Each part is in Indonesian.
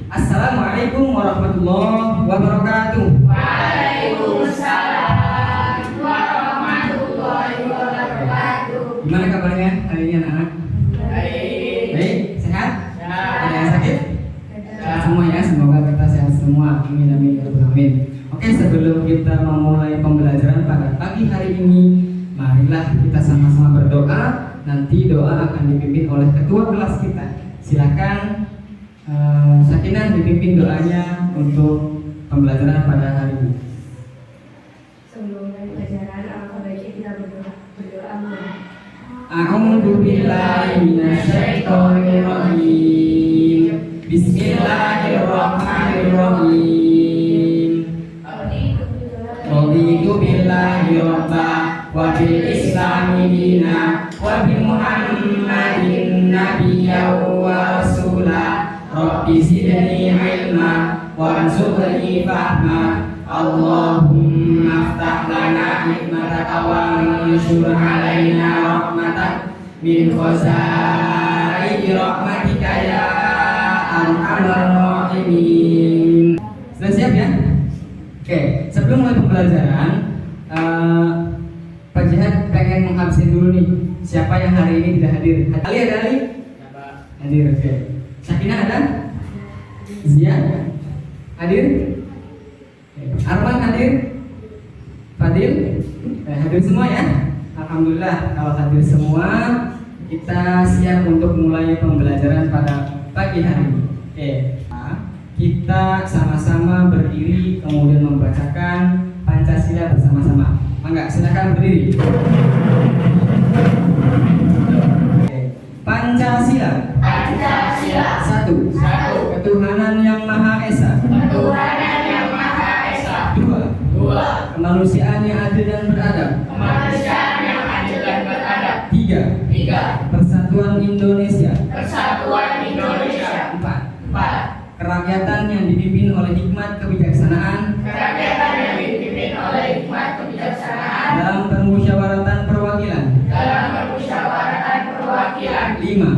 Assalamualaikum warahmatullahi wabarakatuh. Waalaikumsalam warahmatullahi wabarakatuh. Gimana kabarnya hari ini anak-anak? Baik, sehat? Ada yang sakit? Sehat semua ya, semoga kita sehat semua. Amin amin ya rabbal alamin. Oke, sebelum kita memulai pembelajaran pada pagi hari ini, marilah kita sama-sama berdoa. Nanti doa akan dipimpin oleh ketua kelas kita. Silakan Sakinah dipimpin doanya untuk pembelajaran pada hari ini. Sebelum pembelajaran, alangkah baiknya kita berdoa. A'udzu billahi minasyaitonir rajim. Bismillahirrahmanirrahim. Raditu billahi rabba wa bil islami dina wa bi Muhammadin nabiyyan wa rasula. Rabbi zidni ilma warzuqni fahma. Allahumma aftah lana hikmataka wa anshur alaina rahmatak min khazai rahmatika ya arhamar rahimin. Sudah siap ya? Oke, sebelum mulai pembelajaran, Pak Jihad pengen mengabsen dulu nih. Siapa yang hari ini tidak hadir? Ali ada Ali? Hadir, oke. Sakinah ada? Zia? Hadir? Arman hadir? Fadil? Hadir semua ya? Alhamdulillah, kalau hadir semua, kita siap untuk mulai pembelajaran pada pagi hari ini. Oke, kita sama-sama berdiri kemudian membacakan Pancasila bersama-sama. Mangga, silakan berdiri. Pancasila. Pancasila. Satu. Ketuhanan yang Maha Esa. Ketuhanan yang Maha Esa. Dua. Kemanusiaan yang adil dan beradab. Kemanusiaan yang adil dan beradab. Tiga. Persatuan Indonesia. Persatuan Indonesia. Empat. kerakyatan yang dipimpin oleh hikmat kebijaksanaan kerakyatan yang dipimpin oleh hikmat kebijaksanaan dalam permusyawaratan perwakilan. Lima,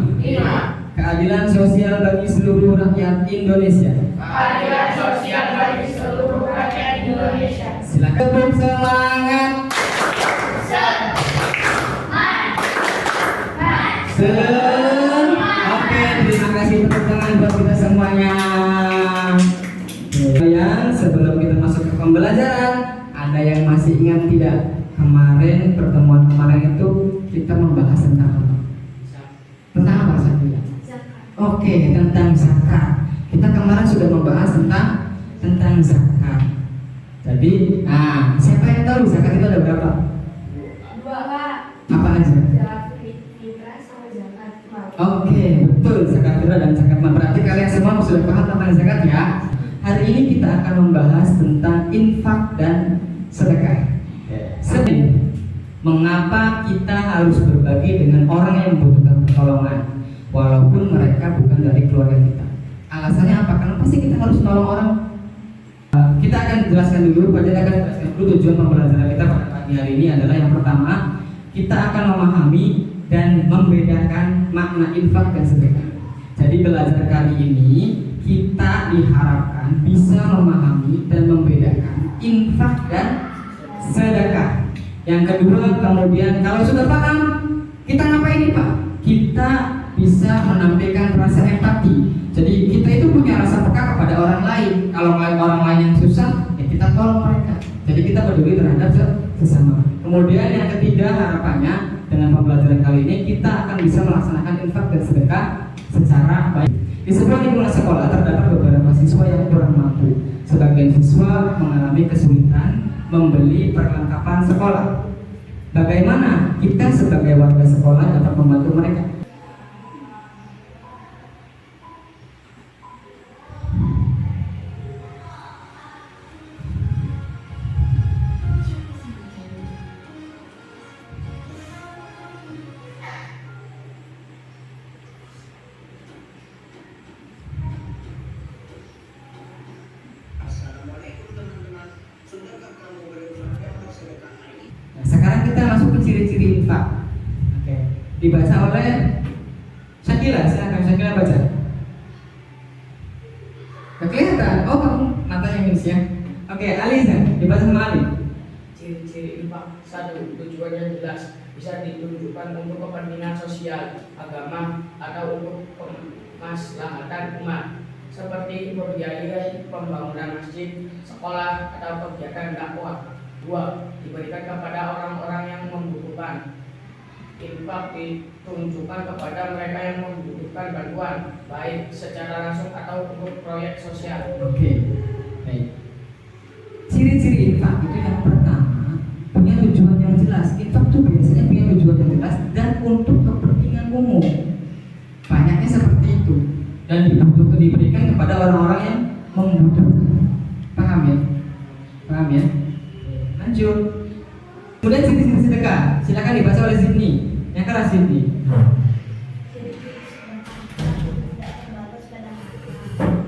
keadilan sosial bagi seluruh rakyat Indonesia. Keadilan sosial bagi seluruh rakyat Indonesia. Silakan semangat. Oke, terima kasih tepuk tangan buat kita semuanya. Sebelum kita masuk ke pembelajaran, ada yang masih ingat tidak? Kemarin pertemuan kemarin itu kita membahas tentang apa? Tentang apa saja? Oke, tentang zakat. Kita kemarin sudah membahas tentang zakat. Jadi, siapa yang tahu zakat itu ada berapa? Dua, Pak. Apa aja? Zakat fitrah sama zakat mal. Oke, betul, zakat fitrah dan zakat mal. Berarti kalian semua sudah paham tentang zakat ya? Hari ini kita akan membahas tentang infak dan sedekah. Mengapa kita harus berbagi dengan orang yang membutuhkan pertolongan walaupun mereka bukan dari keluarga kita? Alasannya apa? Kenapa sih kita harus menolong orang? Kita akan jelaskan dulu, Pak Jad akan jelaskan dulu tujuan pembelajaran kita pada pagi hari ini adalah yang pertama, kita akan memahami dan membedakan makna infak dan sedekah. Jadi belajar kali ini kita diharapkan bisa memahami dan membedakan infak dan sedekah. Yang kedua, kemudian kalau sudah paham, kita ngapain nih Pak? Kita bisa menampilkan rasa empati. Jadi kita itu punya rasa peka kepada orang lain. Kalau melihat orang lain yang susah, ya kita tolong mereka. Jadi kita peduli terhadap sesama. Kemudian yang ketiga, harapannya dengan pembelajaran kali ini kita akan bisa melaksanakan infak dan sedekah secara baik. Di sebuah lingkungan sekolah terdapat beberapa siswa yang kurang mampu. Sebagian siswa mengalami kesulitan membeli perlengkapan sekolah. Bagaimana kita sebagai warga sekolah dapat membantu mereka? Sekarang kita masuk ke ciri-ciri infak. Oke. Dibaca oleh Syakila. Silakan Syakila baca. Gak kelihatan. Oh, kamu matanya minus ya. Oke, Ali dibaca sama Ali. Ciri-ciri infak. 1. Tujuannya jelas, bisa ditunjukkan untuk kepentingan sosial, agama, atau untuk kemaslahatan umat, seperti membiayai pembangunan masjid, sekolah, atau kegiatan dakwah. 2. Diberikan kepada orang-orang yang membutuhkan. Infak ditunjukkan kepada mereka yang membutuhkan bantuan, baik secara langsung atau untuk proyek sosial. Oke, baik. Ciri-ciri infak itu yang pertama punya tujuan yang jelas. Infak itu biasanya punya tujuan yang jelas dan untuk kepentingan umum. Banyaknya seperti itu dan diberikan kepada orang-orang yang membutuhkan. Paham ya? Paham ya? Lanjut. Kemudian ciri-ciri sedekah. Silakan dibaca oleh Zidni. Yang keras Zidni.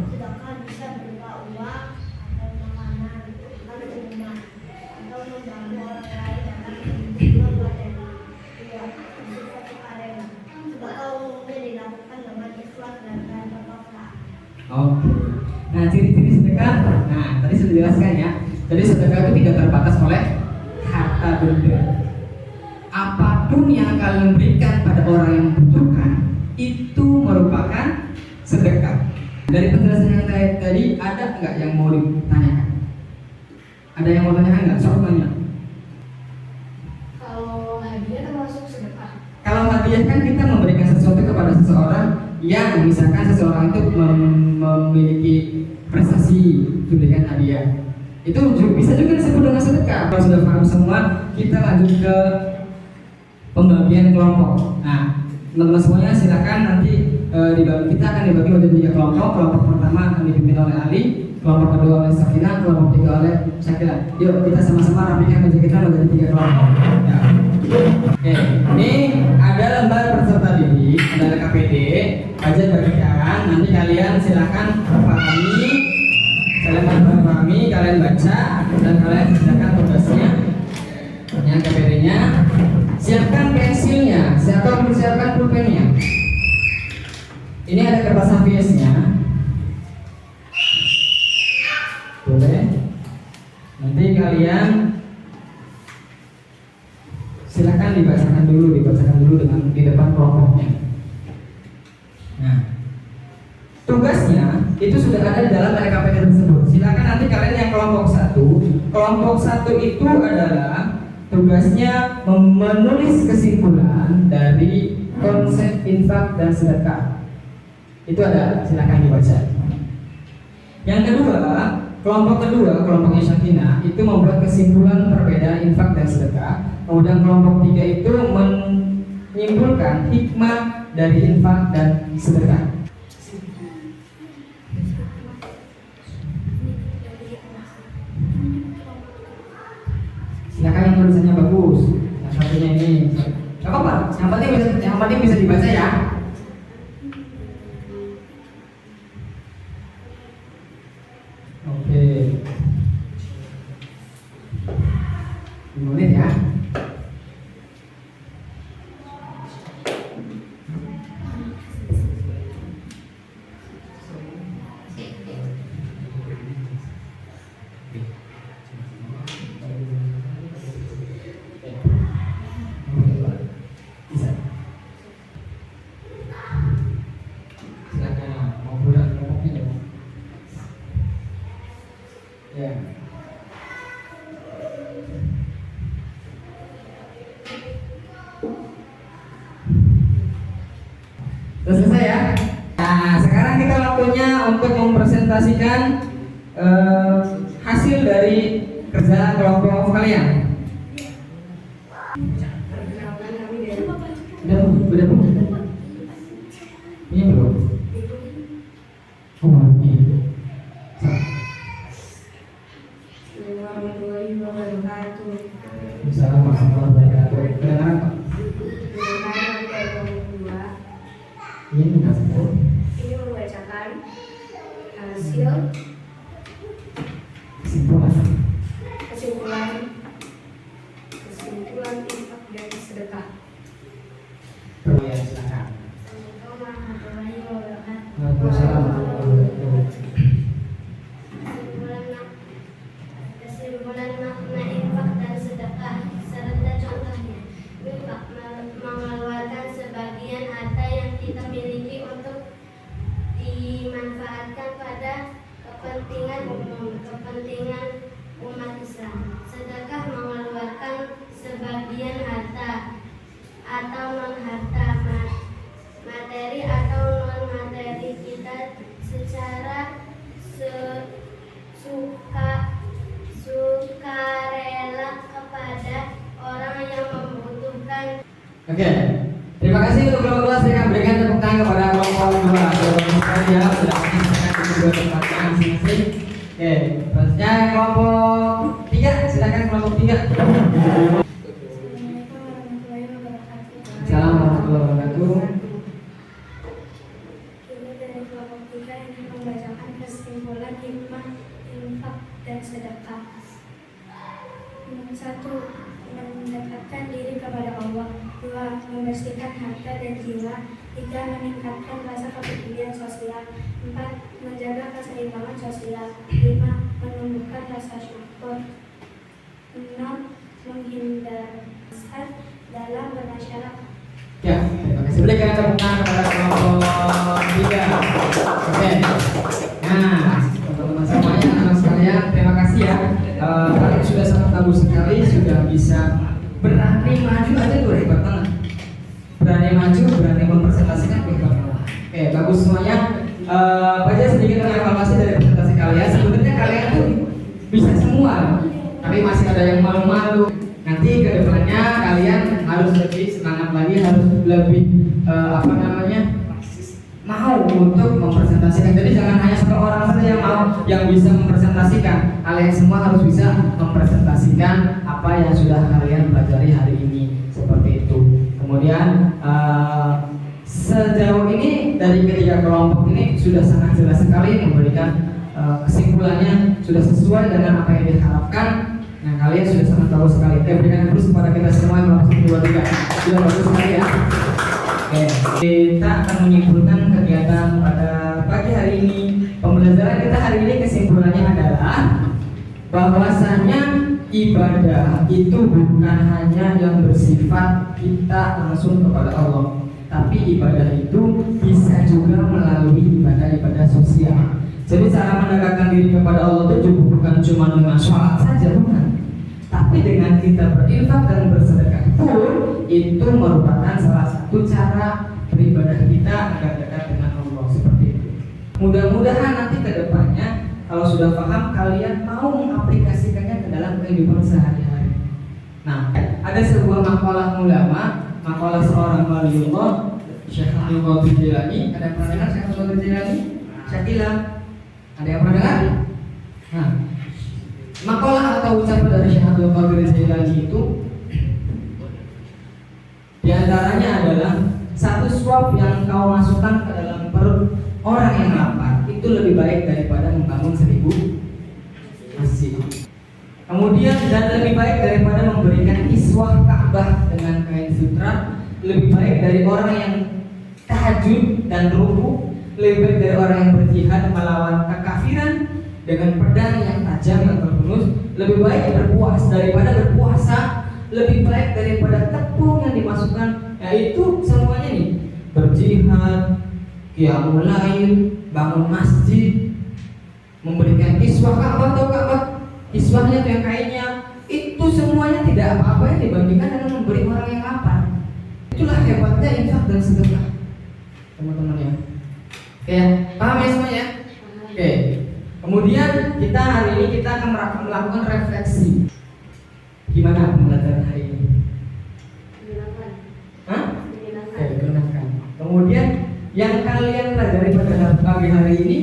Sedekah bisa berupa uang atau makanan atau minuman atau membantu orang lain dalam kehidupan badan. 2. Bersifat sukarela. Sedekah umumnya dilakukan dengan ikhlas dan tanpa paksa. Oke. Nah, ciri-ciri sedekah. Nah, tadi sudah dijelaskan ya. Jadi sedekah itu tidak terbatas oleh harta benda. Apapun yang kalian berikan pada orang yang membutuhkan itu merupakan sedekah. Dari penjelasan yang tadi ada nggak yang mau ditanyakan? Ada yang mau tanyakan nggak? Soal tanya. Kalau hadiah termasuk sedekah. Kalau hadiah kan kita memberikan sesuatu kepada seseorang yang misalkan seseorang itu memiliki prestasi, diberikan hadiah. Itu bisa juga disebut dengan sedekah. Kalau sudah paham semua, kita lanjut ke pembagian kelompok. Nah, teman-teman semuanya silakan nanti kita akan dibagi menjadi 3 kelompok. Kelompok pertama akan dipimpin oleh Ali, kelompok kedua oleh Sakinah, kelompok ketiga oleh Syakila. Yuk kita sama-sama rapikan meja kita menjadi 3 kelompok. Ya. Oke, ini ada lembar peserta didik, ada KPD, aja bagikan. Nanti kalian silakan pahami, kalian baca dan kalian silakan tugasnya. Yang KPD-nya, siapkan pensilnya, siapkan pulpennya. Ini ada kertas HVS-nya. Boleh. Nanti kalian silakan dibacakan dulu dengan di depan kelompoknya. Nah, tugasnya itu sudah ada di dalam RKPD tersebut. Silakan nanti kalian yang kelompok 1. Kelompok 1 itu adalah tugasnya menulis kesimpulan dari konsep infak dan sedekah. Itu ada, silakan dibaca. Yang kedua, kelompok kedua, kelompoknya Syakina, itu membuat kesimpulan perbedaan infak dan sedekah. Kemudian kelompok 3 itu menyimpulkan hikmah dari infak dan sedekah. Silakan yang tulisannya bagus. Yang satunya ini, nggak apa-apa. Yang penting bisa dibaca ya. Oke. 5 menit ya. Sudah selesai ya? Nah, sekarang kita waktunya untuk mempresentasikan hasil dari kerja kelompok kalian. Udah belum? Ini belum? Oh, ini. Assalamualaikum warahmatullahi wabarakatuh. Kedengaran Pak? Ini membacakan hasil kesimpulan infak dan sedekah. Ya, silakan. Assalamualaikum warahmatullahi wabarakatuh. Waalaikumsalam warahmatullahi wabarakatuh. kita miliki untuk dimanfaatkan pada kepentingan umum, kepentingan umat Islam. Sedekah mengeluarkan sebagian harta atau non-harta, materi atau non-materi kita secara sukarela kepada orang yang membutuhkan. Oke, terima kasih untuk kelompok 2. Saya akan berikan tepuk tangan kepada kelompok 2. Saja sudah menyelesaikan kedua pertanyaan masing-masing. Oke, selanjutnya kelompok 3. Silakan kelompok 3. Assalamualaikum warahmatullahi wabarakatuh. Ini dari kelompok 3 ini membacakan kesimpulan hikmah infak dan sedekah. 1. Mendekatkan diri kepada Allah. 2. Membersihkan harta dan jiwa. 3. Meningkatkan rasa kepedulian sosial. 4. Menjaga keseimbangan sosial. 5. Menumbuhkan rasa syukur. 6. Menghindar kesat dalam bermasyarakat. Ya, terima kasih. Berikan tepuk tangan kepada kelompok 3. Oke. Nah, teman-teman semuanya, anak sekalian, terima kasih ya. Kalian sudah sangat bagus sekali, sudah bisa berani maju aja tuh hebat banget. Berani maju, berani mempresentasikan hebat banget. Oke, bagus semuanya. Baca sedikit evaluasi dari presentasi kalian. Sebenarnya kalian tuh bisa semua, tapi masih ada yang malu-malu. Nanti ke depannya kalian harus lebih semangat lagi, harus lebih mau untuk mempresentasikan. Jadi jangan hanya satu orang saja yang mau, yang bisa mempresentasikan. Kalian semua harus bisa mempresentasikan apa yang sudah kalian pelajari hari ini, seperti itu. Kemudian sejauh ini dari ketiga kelompok ini sudah sangat jelas sekali memberikan kesimpulannya, sudah sesuai dengan apa yang diharapkan. Nah, kalian sudah sangat tahu sekali. Oke, berikan terus kepada kita semua yang masuk 2-3. Sudah bagus sekali ya. Oke, kita akan menyimpulkan kegiatan pada pagi hari ini. Pembelajaran kita hari ini kesimpulannya adalah bahwasanya ibadah itu bukan hanya yang bersifat kita langsung kepada Allah, tapi ibadah itu bisa juga melalui ibadah-ibadah sosial. Jadi cara mendekatkan diri kepada Allah itu bukan cuma dengan sholat saja, bukan. Tapi dengan kita berinfak dan bersedekah pun itu merupakan salah satu cara beribadah kita agar dekat dengan Allah, seperti itu. Mudah-mudahan nanti ke depannya kalau sudah paham kalian mau mengaplikasikannya ke dalam kehidupan sehari-hari. Nah, ada sebuah makalah ulama, makalah seorang waliullah, Syekh Abdul Qadir Jailani. Ada yang pernah dengar Syekh Abdul Qadir Jailani? Syakila. Ada yang pernah dengar? Nah, makalah atau ucapan dari Syekh Abdul Qadir Jailani itu diantaranya adalah satu suap yang kau masukkan ke dalam perut orang yang lapar itu lebih baik daripada membangun 1000 masjid. Kemudian dan lebih baik daripada memberikan kiswah Ka'bah dengan kain sutra, lebih baik dari orang yang tahajud dan ruku, lebih baik dari orang yang berjihad melawan kekafiran dengan pedang yang tajam yang terhunus, lebih baik berpuasa daripada berpuasa, lebih baik daripada tepung yang dimasukkan, yaitu semuanya nih, berjihad, qiyamul lail, bangun masjid, memberikan kiswah Ka'bah atau Ka'bah, kiswahnya yang kainnya, itu semuanya tidak apa-apa yang dibandingkan dengan memberi orang yang lapar. Itulah hebatnya infak dan sedekah, teman-teman ya. Oke, paham ya semuanya? Oke. Kemudian kita hari ini kita akan melakukan refleksi. Gimana pembelajaran hari ini? Menyenangkan. Kemudian yang kalian pelajari pada pagi hari ini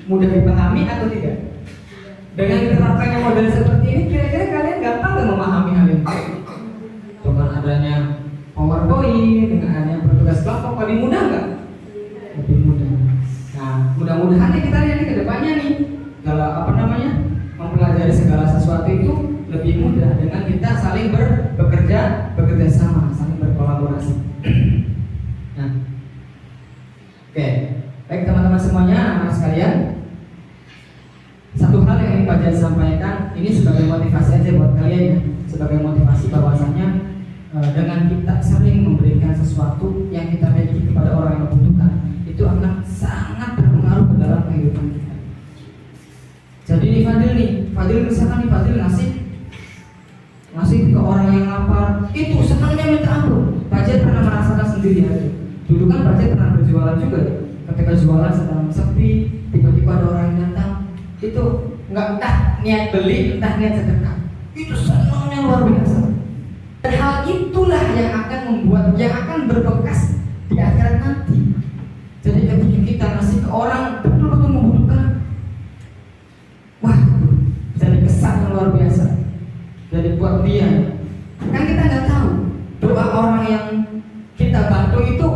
mudah dipahami atau tidak? Dengan diterapkannya model seperti ini, kira-kira kalian gampang nggak memahami hal ini? Dengan adanya PowerPoint, dengan adanya bertugas kelompok, lebih mudah nggak? Lebih mudah. Nah, mudah-mudahan kita lihat ke depannya nih, kalau mempelajari segala sesuatu itu lebih mudah dengan kita saling bekerja sama, saling berkolaborasi. Nah, oke, baik teman-teman semuanya, anak sekalian. Satu hal yang ingin Pak Jan sampaikan, ini sebagai motivasi aja buat kalian ya, sebagai motivasi bahwasanya dengan kita sering memberikan sesuatu yang kita miliki kepada orang yang membutuhkan, Jadi nih Fadil misalkan nih Fadil ngasih ke orang yang lapar, itu senangnya minta ampun. Pak Jed pernah merasakan sendiri ya. Dulu kan Pak Jed pernah berjualan juga. Ketika jualan sedang sepi, tiba-tiba ada orang yang datang, itu nggak entah niat beli, entah niat sedekah, itu senangnya luar biasa. Dan hal itulah yang akan berbekas di akhirat nanti. Jadi ketika kita ngasih ke orang betul-betul membutuhkan, wah, jadi kesan yang luar biasa. Jadi buat dia, kan kita nggak tahu doa orang yang kita bantu itu,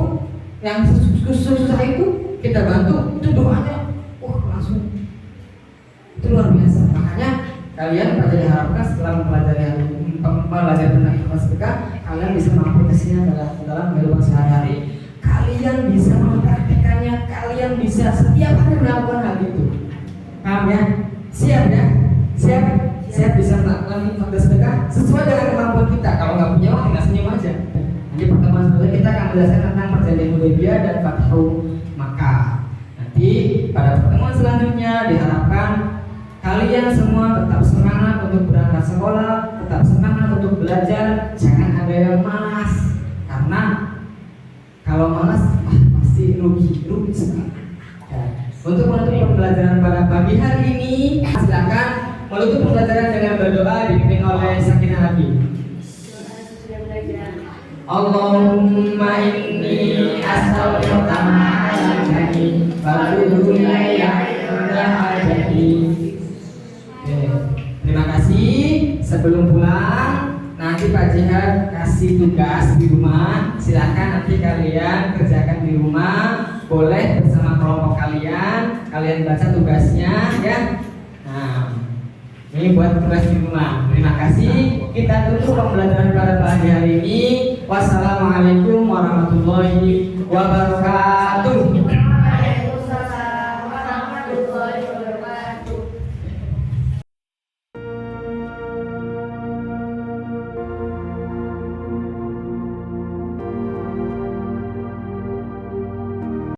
yang susah itu kita bantu, itu doanya, langsung itu luar biasa. Makanya kalian pada diharapkan setelah mempelajari tentang ikhlas sedekah, kalian bisa mengaplikasinya dalam kehidupan sehari-hari. Kalian bisa mempraktikannya, kalian bisa setiap hari melakukan hal itu. Paham ya? Siap ya? Siap bisa melakukan ikhlas sedekah sesuai dengan kemampuan kita. Kalau nggak punya uang, tinggal senyum aja. Nanti pertemuan selanjutnya kita akan menjelaskan tentang perjanjian Hudaybiyah dan Fathu Makkah. Nanti pada pertemuan selanjutnya diharapkan kalian semua tetap semangat untuk berangkat sekolah, tetap semangat untuk belajar, jangan ada yang malas. Karena kalau malas, pasti rugi sekali. Untuk menutup pembelajaran pada pagi hari ini, silakan menutup pembelajaran dengan berdoa dipimpin oleh Sakinah lagi. Allahumma inni as'aluka ma'alani wa terima kasih. Sebelum pulang nanti Pak Jihad kasih tugas di rumah, silakan nanti kalian kerjakan di rumah, boleh bersama kelompok kalian baca tugasnya ya. Nah, ini buat tugas di rumah. Terima kasih. Kita tutup pembelajaran pada pagi hari ini. Wassalamualaikum warahmatullahi wabarakatuh.